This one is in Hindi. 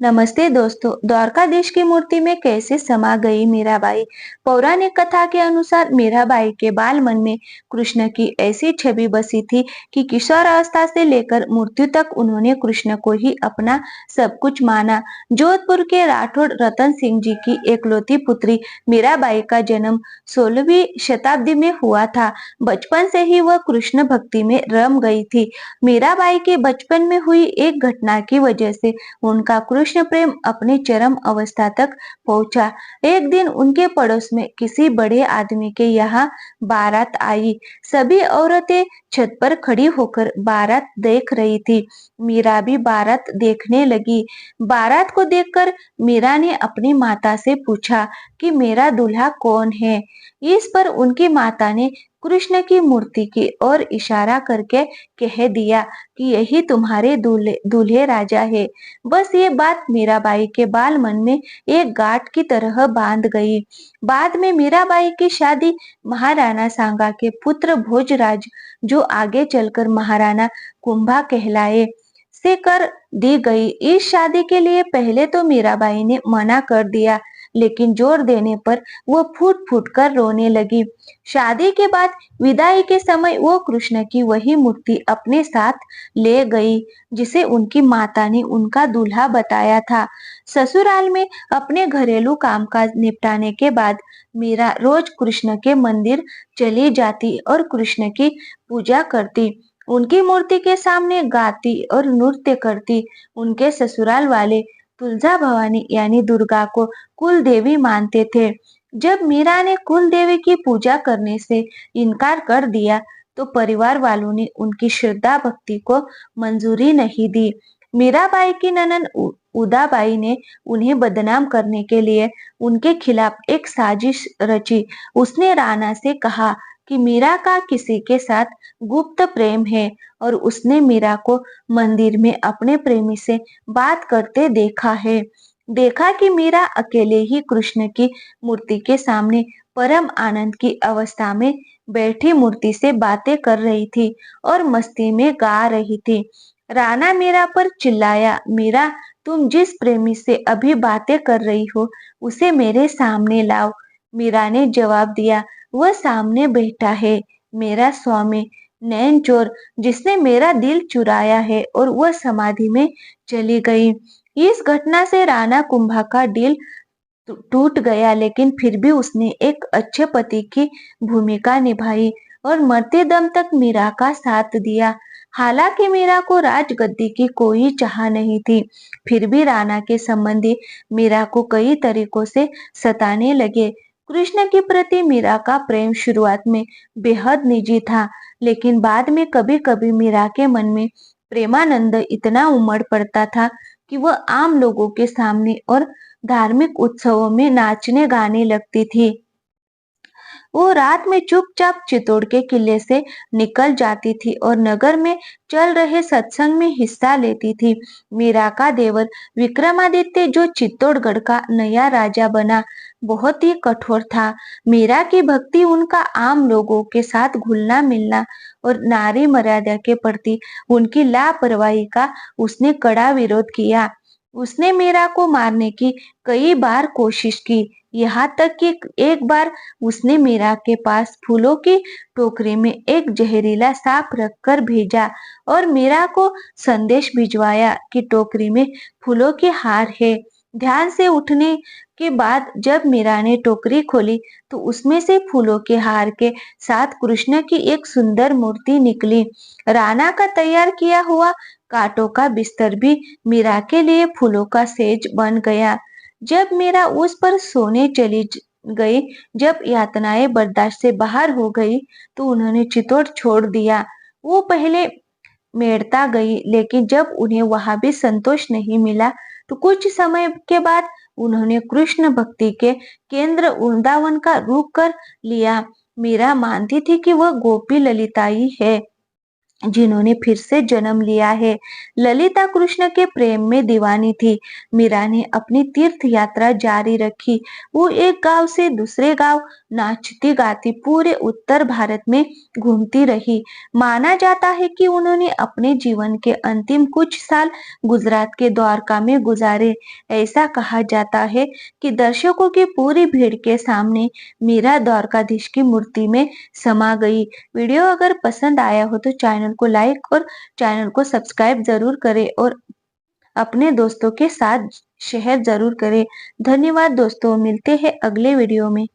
नमस्ते दोस्तों। द्वारकाधीश की मूर्ति में कैसे समा गई मीराबाई। पौराणिक कथा के अनुसार मीराबाई के बाल मन में कृष्ण की ऐसी छवि बसी थी कि किशोर अवस्था से लेकर मृत्यु तक उन्होंने कृष्ण को ही अपना सब कुछ माना। जोधपुर के राठौड़ रतन सिंह जी की एकलौती पुत्री मीराबाई का जन्म 16वीं शताब्दी में हुआ था। बचपन से ही वह कृष्ण भक्ति में रम गई थी। मीराबाई के बचपन में हुई एक घटना की वजह से उनका कृष्ण प्रेम अपने चरम अवस्था तक पहुंचा। एक दिन उनके पड़ोस में किसी बड़े आदमी के यहाँ बारात आई। सभी औरतें छत पर खड़ी होकर बारात देख रही थी। मीरा भी बारात देखने लगी। बारात को देखकर मीरा ने अपनी माता से पूछा कि मेरा दूल्हा कौन है। इस पर उनकी माता ने कृष्ण की मूर्ति की ओर इशारा करके कह दिया कि यही तुम्हारे दूल्हे दूल्हे राजा है। बस ये बात मीराबाई के बाल मन में एक गांठ की तरह बांध गई। बाद में मीराबाई की शादी महाराणा सांगा के पुत्र भोजराज, जो आगे चलकर महाराणा कुंभा कहलाए, से कर दी गई। इस शादी के लिए पहले तो मीराबाई ने मना कर दिया, लेकिन जोर देने पर वो फूट फूट कर रोने लगी। शादी के बाद विदाई के समय वो कृष्ण की वही मूर्ति अपने साथ ले गई जिसे उनकी माता ने उनका दूल्हा बताया था। ससुराल में अपने घरेलू कामकाज निपटाने के बाद मीरा रोज कृष्ण के मंदिर चली जाती और कृष्ण की पूजा करती। उनकी मूर्ति के सामने गाती और नृत्य करती। उनके ससुराल वाले तुलजा भवानी यानी दुर्गा को कुल देवी मानते थे। जब मीरा ने कुल देवी की पूजा करने से इनकार कर दिया तो परिवार वालों ने उनकी श्रद्धा भक्ति को मंजूरी नहीं दी। मीराबाई की ननद उदाबाई ने उन्हें बदनाम करने के लिए उनके खिलाफ एक साजिश रची। उसने राणा से कहा कि मीरा का किसी के साथ गुप्त प्रेम है और उसने मीरा को मंदिर में अपने प्रेमी से बात करते देखा है। देखा कि मीरा अकेले ही कृष्ण की मूर्ति के सामने परम आनंद की अवस्था में बैठी मूर्ति से बातें कर रही थी और मस्ती में गा रही थी। राणा मीरा पर चिल्लाया, मीरा, तुम जिस प्रेमी से अभी बातें कर रही हो उसे मेरे सामने लाओ। मीरा ने जवाब दिया, वह सामने बैठा है, मेरा स्वामी नैन चोर, जिसने मेरा दिल चुराया है, और वह समाधि में चली गई। इस घटना से राणा कुंभा का दिल टूट गया, लेकिन फिर भी उसने एक अच्छे पति की भूमिका निभाई और मरते दम तक मीरा का साथ दिया। हालांकि मीरा को राजगद्दी की कोई चाह नहीं थी, फिर भी राणा के संबंधी मीरा को कई तरीकों से सताने लगे। कृष्ण के प्रति मीरा का प्रेम शुरुआत में बेहद निजी था, लेकिन बाद में कभी-कभी मीरा के मन में प्रेमानंद इतना उमड़ पड़ता था कि वह आम लोगों के सामने और धार्मिक उत्सवों में नाचने गाने लगती थी। वो रात में चुपचाप चित्तौड़ के किले से निकल जाती थी और नगर में चल रहे सत्संग में हिस्सा लेती थी। मीरा का देवर विक्रमादित्य, जो चित्तौड़गढ़ का नया राजा बना, बहुत ही कठोर था। मीरा की भक्ति, उनका आम लोगों के साथ घुलना मिलना और नारी मर्यादा के प्रति उनकी लापरवाही का उसने कड़ा विरोध किया। उसने मीरा को मारने की कई बार कोशिश की, यहाँ तक कि एक बार उसने मीरा के पास फूलों की टोकरी में एक जहरीला सांप रखकर भेजा और मीरा को संदेश भिजवाया कि टोकरी में फूलों के हार है। ध्यान से उठने के बाद जब मीरा ने टोकरी खोली तो उसमें से फूलों के हार के साथ कृष्ण की एक सुंदर मूर्ति निकली। राणा का तैयार किया हुआ कांटों का बिस्तर भी मीरा के लिए फूलों का सेज बन गया। जब मीरा उस पर सोने चली गई, जब यातनाएं बर्दाश्त से बाहर हो गई, तो उन्होंने चित्तौड़ छोड़ दिया। वो पहले मेड़ता गई, लेकिन जब उन्हें वहां भी संतोष नहीं मिला, तो कुछ समय के बाद उन्होंने कृष्ण भक्ति के केंद्र वृंदावन का रुख कर लिया। मीरा मानती थी कि वह गोपी ललिता ही है। जिन्होंने फिर से जन्म लिया है। ललिता कृष्ण के प्रेम में दीवानी थी। मीरा ने अपनी तीर्थ यात्रा जारी रखी। वो एक गांव से दूसरे गांव नाचती गाती पूरे उत्तर भारत में घूमती रही। माना जाता है कि उन्होंने अपने जीवन के अंतिम कुछ साल गुजरात के द्वारका में गुजारे। ऐसा कहा जाता है कि दर्शकों की पूरी भीड़ के सामने मीरा द्वारकाधीश की मूर्ति में समा गई। वीडियो अगर पसंद आया हो तो चैनल को लाइक और चैनल को सब्सक्राइब जरूर करें और अपने दोस्तों के साथ शेयर जरूर करें। धन्यवाद दोस्तों, मिलते हैं अगले वीडियो में।